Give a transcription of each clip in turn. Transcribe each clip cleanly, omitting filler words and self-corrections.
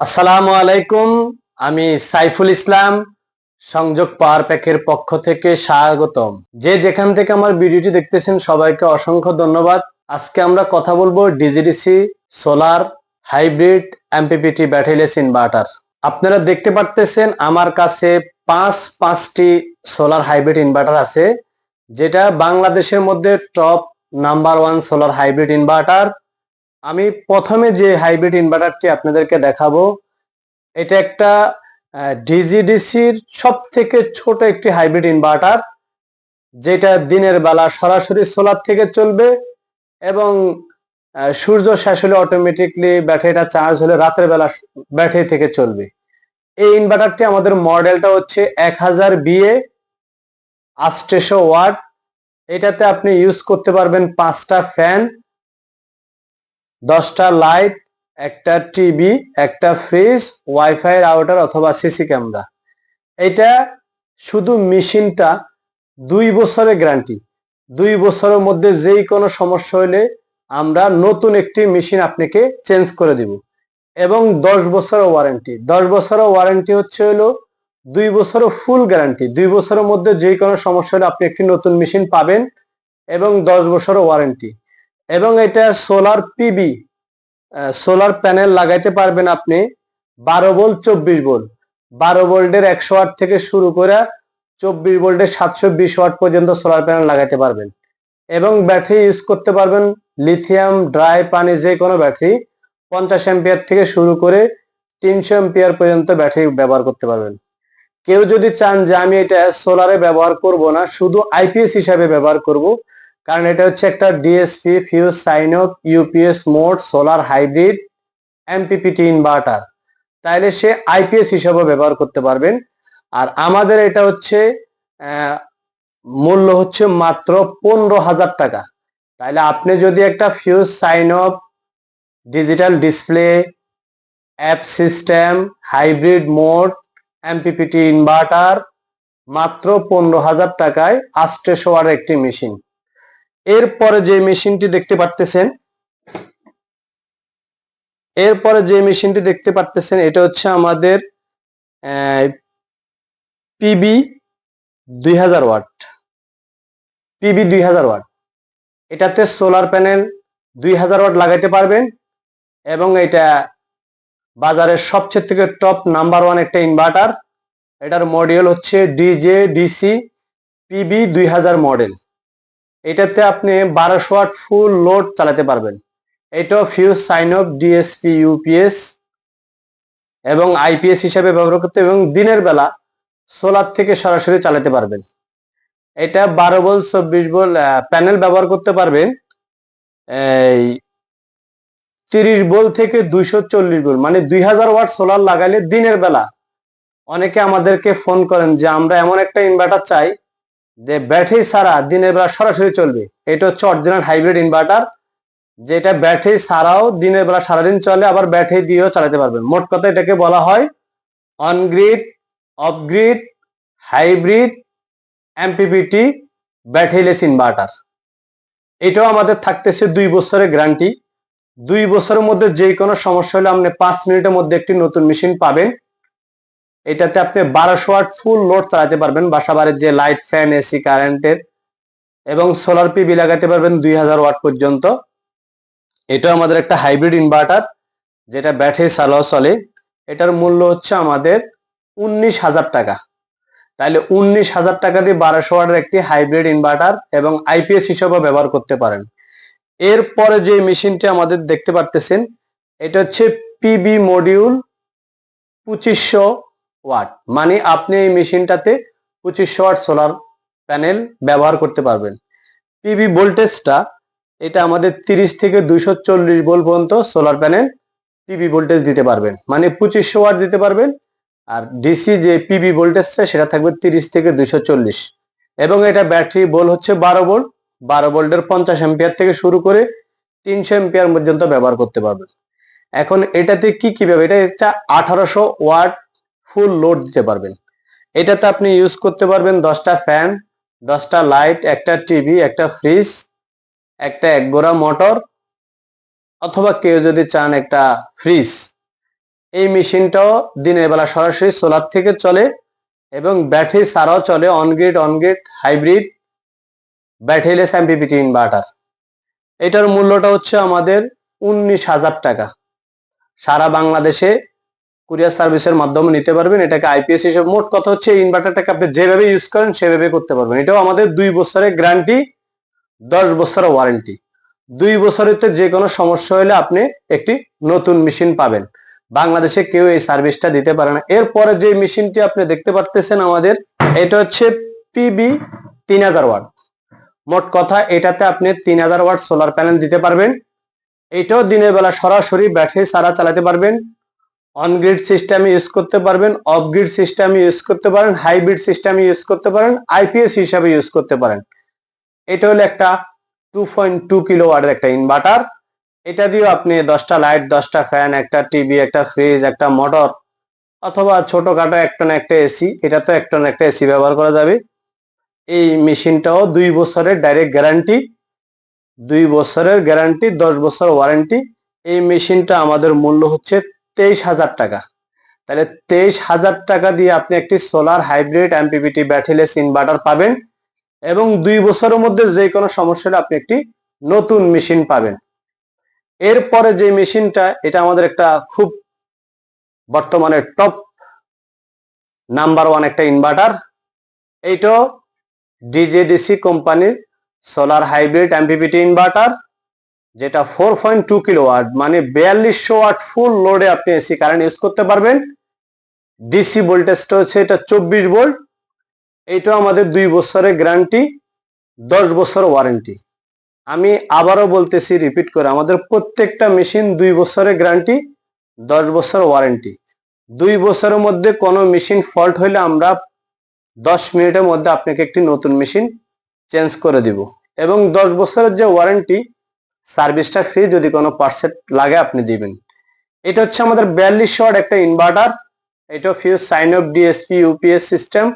আসসালামু আলাইকুম। আমি সাইফুল ইসলাম, সংযোগ পাওয়ার প্যাকের পক্ষ থেকে স্বাগতম। যে যেখান থেকে আমার ভিডিওটি দেখতেছেন সবাইকে অসংখ্য ধন্যবাদ। আজকে আমরা কথা বলবো ডিজিডিসি solar hybrid MPPT batteryless inverter. আপনারা দেখতে পারতেছেন আমার কাছে পাঁচটি সোলার হাইব্রিড ইনভার্টার আছে, যেটা বাংলাদেশের মধ্যে top number 1 solar hybrid inverter. আমি প্রথমে যে হাইব্রিড ইনভার্টারটি আপনাদেরকে দেখাবো, এটা একটা ডিজিডিসির সব থেকে ছোট একটি হাইব্রিড ইনভার্টার, যেটা দিনের বেলা সরাসরি সোলার থেকে চলবে এবং সূর্য শেষ হলে অটোমেটিকলি ব্যাটারিটা চার্জ হলে রাতের বেলা ব্যাটারি থেকে চলবে। এই ইনভার্টারটি আমাদের মডেলটা হচ্ছে 1000 বিএ 800 ওয়াট। এটাতে আপনি ইউজ করতে পারবেন 5টা ফ্যান, 10টা লাইট, একটা টিভি, একটা ফ্রিজ, ওয়াইফাই রাউটার অথবা সিসি ক্যামেরা। এটা শুধু মেশিনটা 2 বছরের গ্যারান্টি। 2 বছরের মধ্যে যেই কোনো সমস্যা হলে আমরা নতুন একটি মেশিন আপনাকে চেঞ্জ করে দিব এবং 10 বছরের ওয়ারেন্টি। 10 বছরের ওয়ারেন্টি হচ্ছে হলো 2 বছরের ফুল গ্যারান্টি। 2 বছরের মধ্যে যেই কোনো সমস্যা হলে আপনি একটি নতুন মেশিন পাবেন এবং 10 বছরের ওয়ারেন্টি। এবং এটা সোলার পিবি, সোলার প্যানেল লাগাইতে পারবেন আপনি 12 ভোল্ট 24 ভোল্ট। 12 ভোল্টের 100 ওয়াট থেকে শুরু করে 24 ভোল্টের 720 ওয়াট পর্যন্ত সোলার প্যানেল লাগাইতে পারবেন এবং ব্যাটারি ইউজ করতে পারবেন লিথিয়াম, ড্রাই পানি, যে কোনো ব্যাটারি। 50 অ্যাম্পিয়ার থেকে শুরু করে 300 অ্যাম্পিয়ার পর্যন্ত ব্যাটারি ব্যবহার করতে পারবেন। কেউ যদি চান যে আমি এটা সোলারে ব্যবহার করব না, শুধু আইপিএস হিসাবে ব্যবহার করব, কারণ এটা হচ্ছে একটা DSP fuse sine UPS mode solar hybrid MPPT inverter, তাইলে সে আইপিএস হিসাবে ব্যবহার করতে পারবেন। আর আমাদের এটা হচ্ছে মূল্য হচ্ছে মাত্র 15,000 টাকা। তাইলে আপনি যদি একটা fuse sine, digital display, app system, hybrid mode MPPT inverter মাত্র 15,000 টাকায় 800 ওয়াটের একটি মেশিন। এরপরে যে মেশিনটি দেখতে পারতেছেন এটা হচ্ছে আমাদের পিবি 2000 ওয়াট। পিবি 2000 ওয়াট, এটাতে সোলার প্যানেল 2000 ওয়াট লাগাইতে পারবেন এবং এটা বাজারের সবচেয়ে থেকে টপ নাম্বার 1 একটা ইনভার্টার। এটার মডেল হচ্ছে ডিজে-ডিসি পিবি 2000 মডেল। এটাতে আপনি 1200 ওয়াট ফুল লোড চালাতে পারবেন। এটাও ফিউজ সাইনক ডিএসপি ইউপিএস এবং আইপিএস হিসাবে ব্যবহার করতে এবং দিনের বেলা সোলার থেকে সরাসরি চালাতে পারবেন। এটা 12 ভোল্ট 24 ভোল্ট প্যানেল ব্যবহার করতে পারবেন এই 30 ভোল্ট থেকে 240 ভোল্ট, মানে 2000 ওয়াট সোলার লাগাইলে দিনের বেলা। অনেকে আমাদেরকে ফোন করেন যে আমরা এমন একটা ইনভার্টার চাই যে ব্যাটারি ছাড়া দিনের বেলা সরাসরি চলবে। এটা হচ্ছে অরিজিনাল হাইব্রিড ইনভার্টার, যেটা ব্যাটারি ছাড়াও দিনের বেলা সারাদিন চলে, আবার ব্যাটারি দিয়েও চালাতে পারবেন। মোট কথা এটাকে বলা হয় on grid, off grid, hybrid MPPT batteryless inverter. এটাও আমাদের থাকতেছে 2 বছরের গ্যারান্টি। 2 বছরের মধ্যে যে কোনো সমস্যা হলে আপনি 5 মিনিটের মধ্যে একটি নতুন মেশিন পাবেন। এটাতে আপনি 1200 ওয়াট ফুল লোড চালাতে পারবেন, বাসা বাড়ির যে লাইট, ফ্যান, এসি, কারেন্টের, এবং সোলার পিবি লাগাতে পারবেন 2000 ওয়াট পর্যন্ত। এটা আমাদের একটা হাইব্রিড ইনভার্টার, যেটা ব্যাটারি ছাড়াও চলে। এটার মূল্য হচ্ছে আমাদের 19,000 টাকা। তাহলে 19,000 টাকা দিয়ে 1200 ওয়াটের একটি হাইব্রিড ইনভার্টার এবং আইপিএস হিসেবে ব্যবহার করতে পারেন। এরপরে যে মেশিনটি আমাদের দেখতে পারতেছেন, এটা হচ্ছে পিবি মডিউল 2500 ওয়াট, মানে আপনি এই মেশিনটাতে 2500 ওয়াট সোলার প্যানেল ব্যবহার করতে পারবেন। পিবি ভোল্টেজটা এটা আমাদের 30 থেকে 240 ভোল্ট পর্যন্ত সোলার প্যানেল পিবি ভোল্টেজ দিতে পারবেন, মানে 2500 ওয়াট দিতে পারবেন। আর ডিসি যে পিবি ভোল্টেজটা সেটা থাকবে 30 থেকে 240, এবং এটা ব্যাটারি ভোল্ট হচ্ছে 12 ভোল্ট। 12 ভোল্টের 50 অ্যাম্পিয়ার থেকে শুরু করে 300 অ্যাম্পিয়ার পর্যন্ত ব্যবহার করতে পারবেন। এখন এটাতে কি কি পাবে, এটা 1800 ওয়াট ফুল লোড দিতে পারবেন। এটাতে আপনি ইউজ করতে পারবেন 10টা ফ্যান, 10টা লাইট, একটা টিভি, একটা ফ্রিজ, একটা এক গোড়া মোটর, অথবা কেউ যদি চান একটা ফ্রিজ। এই মেশিনটাও দিনের বেলা সরাসরি সোলার থেকে চলে এবং ব্যাটারি ছাড়াও চলে, অনগ্রিড হাইব্রিড ব্যাটারিলেস এমপিপিটি ইনভার্টার। এটার মূল্যটা হচ্ছে আমাদের 19,000 টাকা। সারা বাংলাদেশে কুরিয়ার সার্ভিসের মাধ্যমে নিতে পারবেন। এটাকে আইপিএস হিসেবে, মোট কথা হচ্ছে এই ইনভার্টারটাকে আপনি যেভাবে ইউজ করেন সেভাবে করতে পারবেন। এটাও আমাদের 2 বছরের গ্যারান্টি, 10 বছরের ওয়ারেন্টি। 2 বছরেতে যে কোনো সমস্যা হলে আপনি একটি নতুন মেশিন পাবেন। বাংলাদেশে কেউ এই সার্ভিসটা দিতে পারে না। এরপরে যে মেশিনটি আপনি দেখতে পাচ্ছেন আমাদের, এটা হচ্ছে পিবি 3000 ওয়াট। মোট কথা এটাতে আপনি 3000 ওয়াট সোলার প্যানেল দিতে পারবেন। এটাও দিনের বেলা সরাসরি ব্যাটারি ছাড়া চালাতে পারবেন, অনগ্রিড সিস্টেমে ইউজ করতে পারবেন, অফ গ্রিড সিস্টেমে ইউজ করতে পারেন, হাইব্রিড সিস্টেমে ইউজ করতে পারেন, আইপিএস হিসাবে ইউজ করতে পারেন। এটা হলো একটা 2.2 কিলোওয়াটের একটা ইনভার্টার। এটা দিয়ে আপনি 10টা লাইট, 10টা ফ্যান, একটা টিভি, একটা ফ্রিজ, একটা মোটর অথবা ছোটখাটো একটা এসি, এটা তো একটা এসি ব্যবহার করা যাবে। এই মেশিনটাও 2 বছরের ডাইরেক্ট গ্যারান্টি, 2 বছরের গ্যারান্টি, 10 বছর ওয়ারেন্টি। এই মেশিনটা আমাদের মূল্য হচ্ছে 23,000 টাকা। তাহলে 23,000 টাকা দিয়ে আপনি একটি solar hybrid MPPT batteryless inverter পাবেন এবং 2 বছরের মধ্যে যে কোনো সমস্যা হলে আপনি একটি নতুন মেশিন পাবেন। এরপরে যে মেশিনটা, এটা আমাদের একটা খুব বর্তমানে টপ নাম্বার 1 একটা ইনভার্টার। এইটাও ডিজেডিসি কোম্পানির সোলার হাইব্রিড এমপিপিটি ইনভার্টার, যেটা 4.2 কিলোওয়াট, মানে 4200 ওয়াট ফুল লোডে আপনি এসি কারেন্ট ইউজ করতে পারবেন। ডিসি ভোল্টেজটা হচ্ছে এটা 24 ভোল্ট। এইটাও আমাদের 2 বছরের গ্যারান্টি, 10 বছর ওয়ারেন্টি। আমি আবারও বলতেছি, রিপিট করে, আমাদের প্রত্যেকটা মেশিন 2 বছরের গ্যারান্টি, 10 বছর ওয়ারেন্টি। 2 বছরের মধ্যে কোনো মেশিন ফল্ট হলে আমরা 10 মিনিটের মধ্যে আপনাকে একটি নতুন মেশিন চেঞ্জ করে দিব এবং 10 বছরের যে ওয়ারেন্টি, সার্ভিসটা ফ্রি, যদি কোনো পার্সেন্ট লাগে আপনি দিবেন। এটা হচ্ছে আমাদের 4200 ওয়াট একটা ইনভার্টার। এটা fuse sine of DSP UPS system,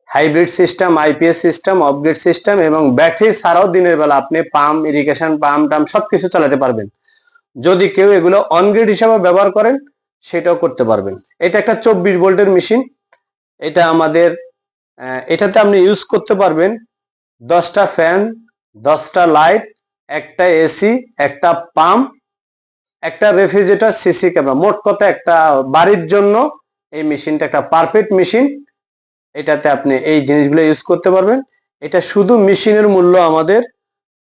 hybrid system, IPS system, off grid system এবং ব্যাটারি ছাড়াও দিনের বেলা আপনি পাম্প, ইরিগেশন পাম্প টাম সবকিছু চালাতে পারবেন। যদি কেউ এগুলো অনগ্রিড হিসাবে ব্যবহার করেন সেটাও করতে পারবেন। এটা একটা 24 ভোল্টের মেশিন। এটা আমাদের এটাতে আপনি ইউজ করতে পারবেন 10টা ফ্যান, 10টা লাইট, একটা এসি, একটা পাম্প, একটা রেফ্রিজারেটর, সিসি ক্যামেরা। মোট কথা একটা বাড়ির জন্য এই মেশিনটা একটা পারফেক্ট মেশিন। এটাতে আপনি এই জিনিসগুলো ইউজ করতে পারবেন। এটা শুধু মেশিনের মূল্য আমাদের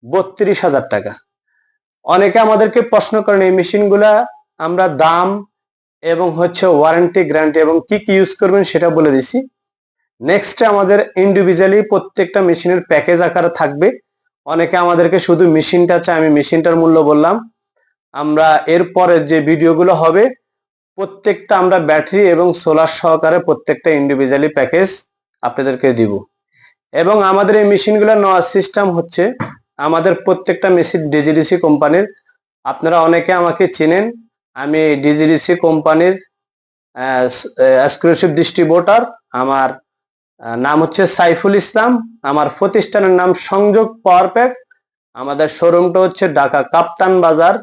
32,000 টাকা। অনেকে আমাদেরকে প্রশ্ন করেন এই মেশিনগুলা আমরা দাম এবং হচ্ছে ওয়ারেন্টি, গ্যারান্টি এবং কি কি ইউজ করবেন সেটা বলে দিছি। নেক্সট আমাদের ইন্ডিভিজুয়ালি প্রত্যেকটা মেশিনের প্যাকেজ আকারে থাকবে। অনেকে আমাদেরকে শুধু মেশিনটা চায়, আমি মেশিনটার মূল্য বললাম। আমরা এরপরে যে ভিডিওগুলো হবে প্রত্যেকটা আমরা ব্যাটারি এবং সোলার সহকারে প্রত্যেকটা ইন্ডিভিজুয়ালি প্যাকেজ আপনাদেরকে দিব। এবং আমাদের এই মেশিনগুলো নেওয়ার সিস্টেম হচ্ছে, আমাদের প্রত্যেকটা মেশিন ডিজিডিসি কোম্পানির। আপনারা অনেকে আমাকে চেনেন, আমি ডিজিডিসি কোম্পানির এক্সক্লুসিভ ডিস্ট্রিবিউটর। আমার নাম হচ্ছে সাইফুল ইসলাম, আমার প্রতিষ্ঠানের নাম সংযোগ পাওয়ার প্যাক। আমাদের শোরুমটা হচ্ছে ঢাকা কাপ্তান বাজার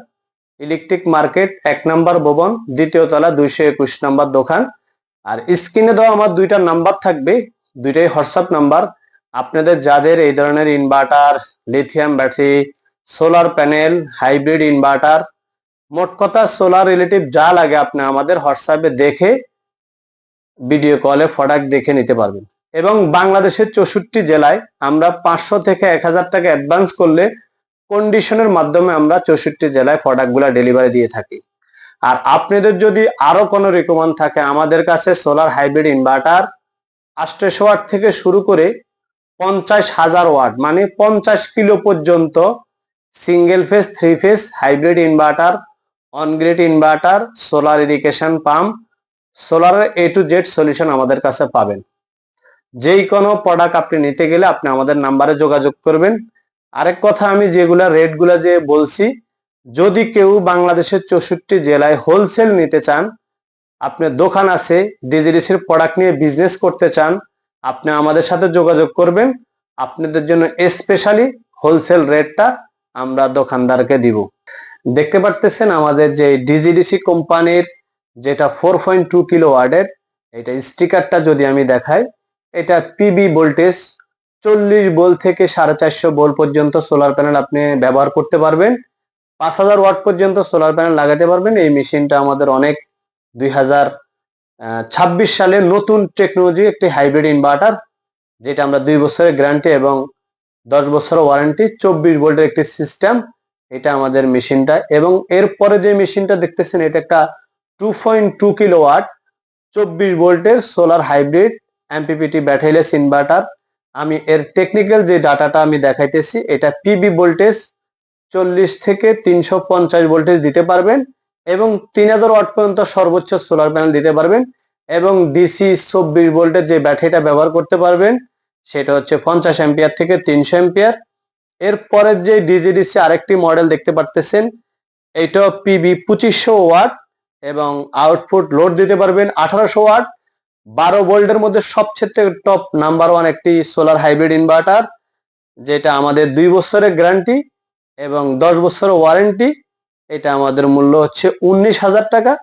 ইলেকট্রিক মার্কেট 1 নম্বর ভবন, 2য় তলা, 221 নম্বর দোকান। আর স্ক্রিনে দেওয়া আমার 2টা নাম্বার থাকবে, 2টাই হোয়াটসঅ্যাপ নাম্বার। আপনাদের যাদের এই ধরনের inverter, lithium battery, solar panel, hybrid inverter, মোট কথা সোলার রিলেটিভ যা লাগে আপনি আমাদের হোয়াটসঅ্যাপে দেখে ভিডিও কলে প্রোডাক্ট দেখে নিতে পারবেন। এবং বাংলাদেশের 64 জেলায় আমরা 500 থেকে 1000 টাকা অ্যাডভান্স করলে কন্ডিশনের মাধ্যমে আমরা 64 জেলায় প্রোডাক্টগুলো ডেলিভারি দিয়ে থাকি। আর আপনাদের যদি আরো কোনো রিকমেন্ড থাকে, আমাদের কাছে সোলার হাইব্রিড ইনভার্টার 800 ওয়াট থেকে শুরু করে 50,000 ওয়াট, মানে 50 কিলো পর্যন্ত single phase, 3 phase hybrid inverter, on grid inverter, solar irrigation pump, সোলারের A to Z সলিউশন আমাদের কাছে পাবেন। যেই কোনো প্রোডাক্ট আপনি নিতে গেলে আপনি আমাদের নাম্বারে যোগাযোগ করবেন। আরেক কথা, আমি যেগুলা রেটগুলা যে বলছি, যদি কেউ বাংলাদেশের 64 জেলায় হোলসেল নিতে চান, আপনার দোকান আছে, ডিজিডিসির প্রোডাক্ট নিয়ে বিজনেস করতে চান, আপনি আমাদের সাথে যোগাযোগ করবেন। আপনাদের জন্য স্পেশালি হোলসেল রেটটা আমরা দোকানদারকে দিব। দেখতে পারতেছেন আমাদের যে ডিজিডিসি কোম্পানির যেটা 4.2 কিলোওয়াটের। এটা স্টিকারটা যদি আমি দেখাই, এটা পিবি ভোল্টেজ 40 ভোল্ট থেকে 450 ভোল্ট পর্যন্ত সোলার প্যানেল আপনি ব্যবহার করতে পারবেন। 5000 ওয়াট পর্যন্ত সোলার প্যানেল লাগাতে পারবেন। এই মেশিনটা আমাদের অনেক 2026 সালে নতুন টেকনোলজি একটি হাইব্রিড ইনভার্টার, যেটা আমরা 2 বছরের গ্যারান্টি এবং 10 বছর ওয়ারেন্টি, 24 ভোল্টের একটি সিস্টেম। এটা আমাদের মেশিনটা। এবং এরপরে যে মেশিনটা দেখতেছেন, এটা একটা 2.2 কিলোওয়াট 24 ভোল্টের solar hybrid MPPT batteryless inverter. আমি এর টেকনিক্যাল যে ডাটাটা আমি দেখাইতেছি, এটা পিবি ভোল্টেজ 40 থেকে 350 ভোল্টেজ দিতে পারবেন এবং 3000 ওয়াট পর্যন্ত সর্বোচ্চ সোলার প্যানেল দিতে পারবেন। এবং ডিসি 24 ভোল্টের যে ব্যাটারিটা ব্যবহার করতে পারবেন, সেটা হচ্ছে 50 অ্যাম্পিয়ার থেকে 300 অ্যাম্পিয়ার। এরপরের যে ডিজিডিসি আরেকটি মডেল দেখতে পারতেছেন, এইটা পিবি 2500 ওয়াট এবং আউটপুট লোড দিতে পারবেন 1800 ওয়াট। 12 ভোল্টের মধ্যে সবচেয়ে টপ নাম্বার 1 একটি সোলার হাইব্রিড ইনভার্টার, যেটা আমাদের 2 বছরের গ্যারান্টি এবং 10 বছরের ওয়ারেন্টি। এটা আমাদের মূল্য হচ্ছে 19,000 টাকা।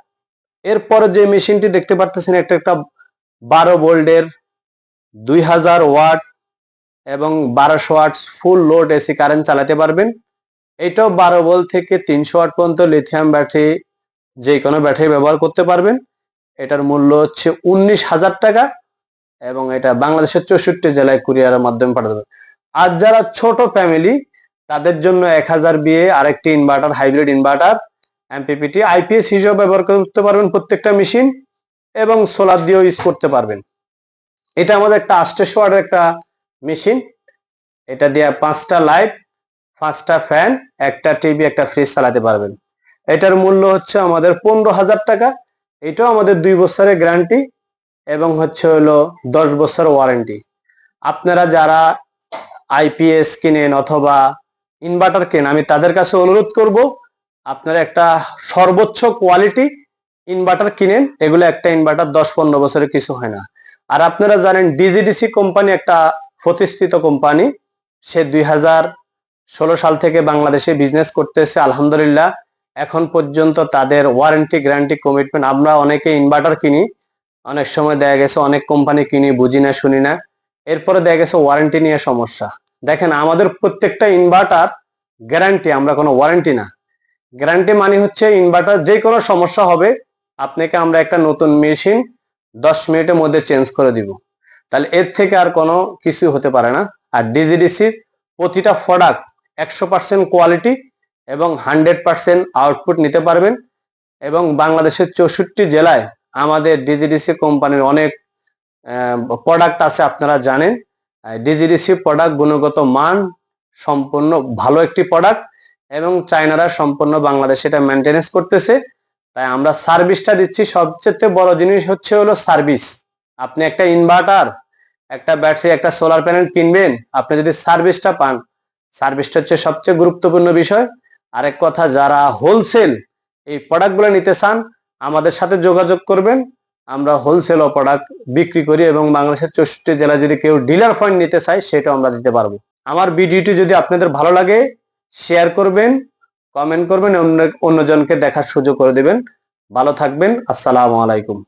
এরপরে যে মেশিনটি দেখতে পারতেছেন, একটা 12 ভোল্টের 2000 ওয়াট এবং 1200 watt full load AC current চালাতে পারবেন। এটাও 12 ভোল্ট থেকে 300 ওয়াট পর্যন্ত লিথিয়াম ব্যাটারি, যে কোনো ব্যাটারি ব্যবহার করতে পারবেন। এটার মূল্য হচ্ছে 19,000 টাকা এবং এটা বাংলাদেশের 64 জেলায় কুরিয়ারের মাধ্যমে পাঠাতে হবে। আর যারা ছোট ফ্যামিলি, তাদের জন্য 1000 বিএ আরেকটি inverter, hybrid inverter MPPT IPS হিসেবে ব্যবহার করতে পারবেন প্রত্যেকটা মেশিন, এবং সোলার দিয়েও ইউজ করতে পারবেন। এটা আমাদের একটা 800 ওয়াটের একটা মেশিন। এটা দিয়ে 5টা লাইট, 5টা ফ্যান, একটা টিভি, একটা ফ্রিজ চালাতে পারবেন। এটার মূল্য হচ্ছে আমাদের 15,000 টাকা। এটাও আমাদের 2 বছরের গ্যারান্টি এবং হচ্ছে হলো 10 বছর ওয়ারেন্টি। আপনারা যারা আইপিএস কিনেন অথবা ইনভার্টার কেনেন, আমি তাদের কাছে অনুরোধ করব, আপনারা একটা সর্বোচ্চ কোয়ালিটি ইনভার্টার কিনেন। এগুলো একটা ইনভার্টার 10-15 বছরের কিছু হয় না। আর আপনারা জানেন ডিজিডিসি কোম্পানি একটা প্রতিষ্ঠিত কোম্পানি, সে 2016 সাল থেকে বাংলাদেশে বিজনেস করতেছে। আলহামদুলিল্লাহ, এখন পর্যন্ত তাদের ওয়ারেন্টি, গ্যারান্টি, কমিটমেন্ট। আমরা অনেকে ইনভার্টার কিনি, অনেক সময় দেখা গেছে অনেক কোম্পানি কিনি, বুঝি না, শুনি না, এরপরে দেখা গেছে ওয়ারেন্টি নিয়ে সমস্যা। দেখেন, আমাদের প্রত্যেকটা ইনভার্টার গ্যারান্টি, আমরা কোনো ওয়ারেন্টি না। গ্যারান্টি মানে হচ্ছে ইনভার্টার যে কোনো সমস্যা হবে, আপনাকে আমরা একটা নতুন মেশিন 10 মিনিটের মধ্যে চেঞ্জ করে দিব। তাহলে এর থেকে আর কোনো কিছু হতে পারে না। আর ডিজিডিসির প্রতিটা প্রোডাক্ট 100% কোয়ালিটি এবং 100% আউটপুট নিতে পারবেন। এবং বাংলাদেশের 64 জেলায় আমাদের ডিজিডিসি কোম্পানির অনেক প্রোডাক্ট আছে, আপনারা জানেন। ডিজিডিসি প্রোডাক্ট গুণগত মান সম্পূর্ণ ভালো একটি প্রোডাক্ট এবং চায়নারা সম্পূর্ণ বাংলাদেশে এটা মেনটেনেন্স করতেছে। তাই আমরা সার্ভিসটা দিচ্ছি। সবচেয়ে বড় জিনিস হচ্ছে হলো সার্ভিস। আপনি একটা ইনভার্টার, একটা ব্যাটারি, একটা সোলার প্যানেল কিনবেন, আপনি যদি সার্ভিসটা পান, সার্ভিসটা হচ্ছে সবচেয়ে গুরুত্বপূর্ণ বিষয়। আরেক কথা, যারা হোলসেল এই প্রোডাক্টগুলো নিতে চান, আমাদের সাথে যোগাযোগ করবেন। আমরা হোলসেল প্রোডাক্ট বিক্রি করি এবং বাংলাদেশের 64 জেলায় যদি কেউ ডিলার পয়েন্ট নিতে চায়, সেটাও আমরা দিতে পারবো। আমার ভিডিওটি যদি আপনাদের ভালো লাগে, শেয়ার করবেন, কমেন্ট করবেন, অন্যজনকে দেখার সুযোগ করে দিবেন। ভালো থাকবেন। আসসালামু আলাইকুম।